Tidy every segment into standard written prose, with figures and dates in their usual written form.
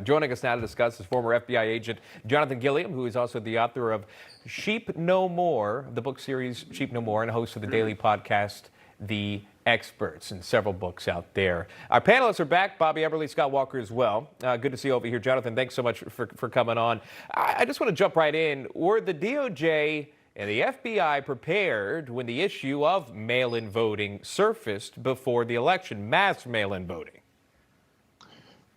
Joining us now to discuss is former FBI agent Jonathan Gilliam, who is also the author of Sheep No More, the book series Sheep No More, and host of the daily podcast, The Experts, and several books out there. Our panelists are back, Bobby Eberle, Scott Walker as well. Good to see you over here. Jonathan, thanks so much for coming on. I just want to jump right in. Were the DOJ and the FBI prepared when the issue of mail-in voting surfaced before the election, mass mail-in voting?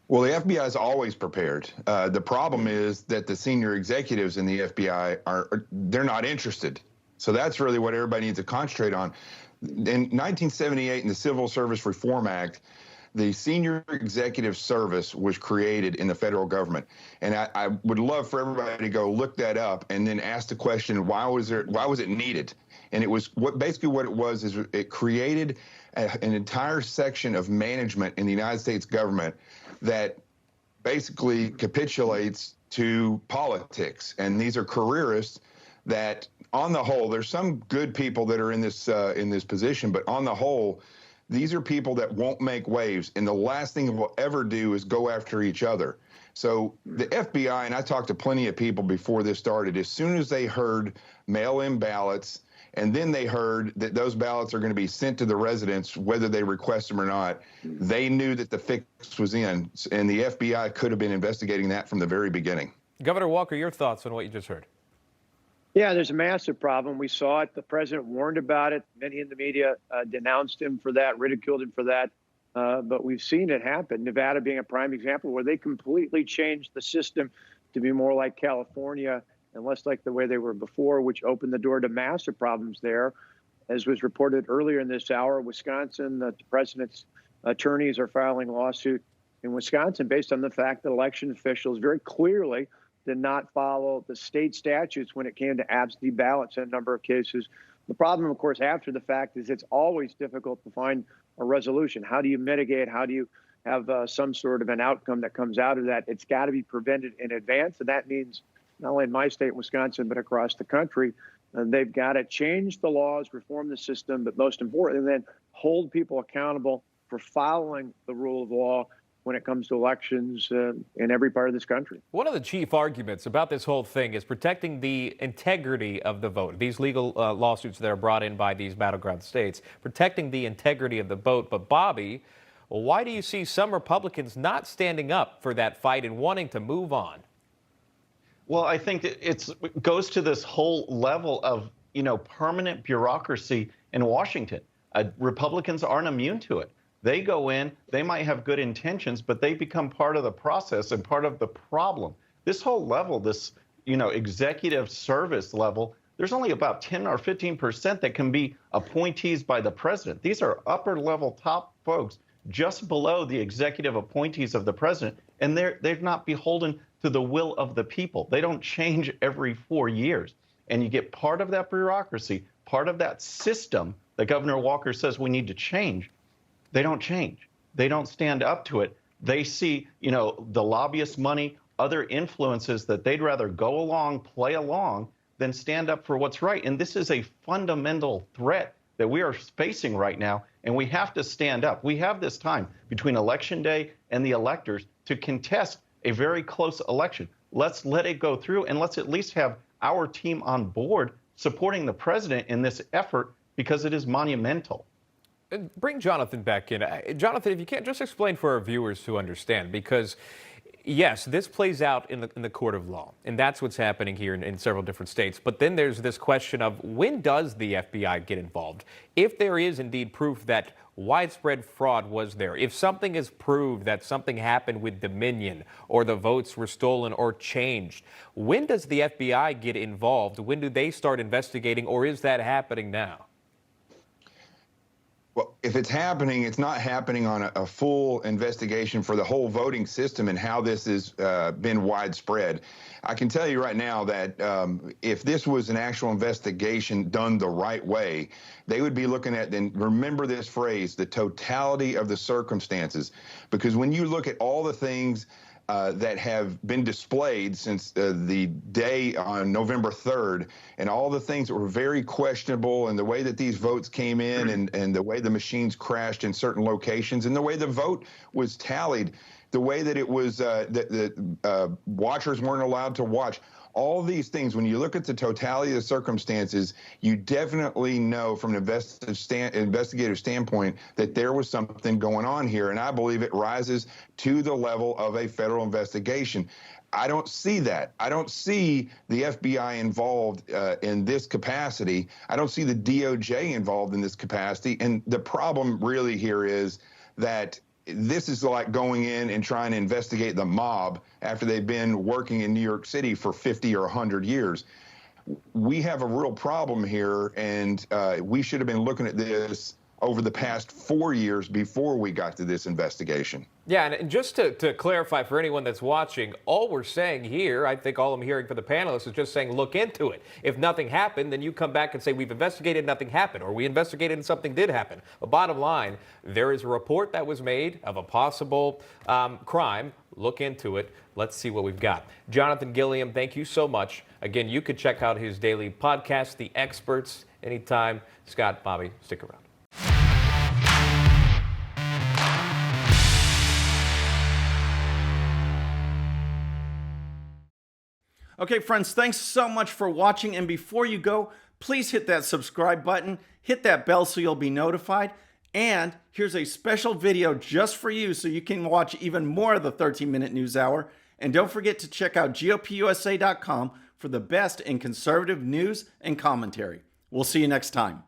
Well, the FBI is always prepared. The problem is that the senior executives in the FBI they're not interested. So that's really what everybody needs to concentrate on. In 1978, in the Civil Service Reform Act, the Senior Executive Service was created in the federal government. And I would love for everybody to go look that up and then ask the question, why was it needed? And it was basically what it was is it created an entire section of management in the United States government that basically capitulates to politics. And these are careerists that, on the whole, there's some good people that are in this position, but on the whole, these are people that won't make waves, and the last thing we'll ever do is go after each other. So the FBI, and I talked to plenty of people before this started, as soon as they heard mail-in ballots, and then they heard that those ballots are going to be sent to the residents, whether they request them or not, they knew that the fix was in, and the FBI could have been investigating that from the very beginning. Governor Walker, your thoughts on what you just heard? Yeah, there's a massive problem. We saw it. The president warned about it. Many in the media denounced him for that, ridiculed him for that. But we've seen it happen. Nevada being a prime example where they completely changed the system to be more like California and less like the way they were before, which opened the door to massive problems there. As was reported earlier in this hour, Wisconsin, the president's attorneys are filing a lawsuit in Wisconsin based on the fact that election officials very clearly did not follow the state statutes when it came to absentee ballots in a number of cases. The problem, of course, after the fact is it's always difficult to find a resolution. How do you mitigate? How do you have some sort of an outcome that comes out of that? It's got to be prevented in advance, and that means not only in my state, Wisconsin, but across the country. And they've got to change the laws, reform the system, but most important, then hold people accountable for following the rule of law when it comes to elections in every part of this country. One of the chief arguments about this whole thing is protecting the integrity of the vote. These legal lawsuits that are brought in by these battleground states, protecting the integrity of the vote. But Bobby, why do you see some Republicans not standing up for that fight and wanting to move on? Well, I think that it goes to this whole level of, permanent bureaucracy in Washington. Republicans aren't immune to it. They go in, they might have good intentions, but they become part of the process and part of the problem. This whole level, this, executive service level, there's only about 10 or 15% that can be appointees by the president. These are upper level top folks just below the executive appointees of the president, and they're not beholden to the will of the people. They don't change every 4 years. And you get part of that bureaucracy, part of that system that Governor Walker says we need to change. They don't change. They don't stand up to it. They see, the lobbyist money, other influences that they'd rather go along, play along, than stand up for what's right. And this is a fundamental threat that we are facing right now, and we have to stand up. We have this time between Election Day and the electors to contest a very close election. Let's let it go through, and let's at least have our team on board supporting the president in this effort, because it is monumental. Bring Jonathan back in. Jonathan, if you can't, just explain for our viewers to understand, because yes, this plays out in the court of law, and that's what's happening here in several different states. But then there's this question of, when does the FBI get involved? If there is indeed proof that widespread fraud was there, if something is proved that something happened with Dominion or the votes were stolen or changed, when does the FBI get involved? When do they start investigating, or is that happening now? Well, if it's happening, it's not happening on a full investigation for the whole voting system and how this has been widespread. I can tell you right now that if this was an actual investigation done the right way, they would be looking at, then remember this phrase, the totality of the circumstances. Because when you look at all the things that have been displayed since the day on November 3rd, and all the things that were very questionable, and the way that these votes came in, and the way the machines crashed in certain locations, and the way the vote was tallied. the way that it was, the watchers weren't allowed to watch. All these things, when you look at the totality of the circumstances, you definitely know from an investigative standpoint that there was something going on here. And I believe it rises to the level of a federal investigation. I don't see that. I don't see the FBI involved in this capacity. I don't see the DOJ involved in this capacity. And the problem really here is that this is like going in and trying to investigate the mob after they've been working in New York City for 50 or 100 years. We have a real problem here, and we should have been looking at this over the past 4 years before we got to this investigation. Yeah, and just to clarify for anyone that's watching, all we're saying here, I think all I'm hearing from the panelists is just saying look into it. If nothing happened, then you come back and say we've investigated, nothing happened, or we investigated and something did happen. But bottom line, there is a report that was made of a possible crime. Look into it. Let's see what we've got. Jonathan Gilliam, thank you so much. Again, you could check out his daily podcast, The Experts, anytime. Scott, Bobby, stick around. Okay, friends, thanks so much for watching. And before you go, please hit that subscribe button, hit that bell so you'll be notified. And here's a special video just for you so you can watch even more of the 13-minute news hour. And don't forget to check out GOPUSA.com for the best in conservative news and commentary. We'll see you next time.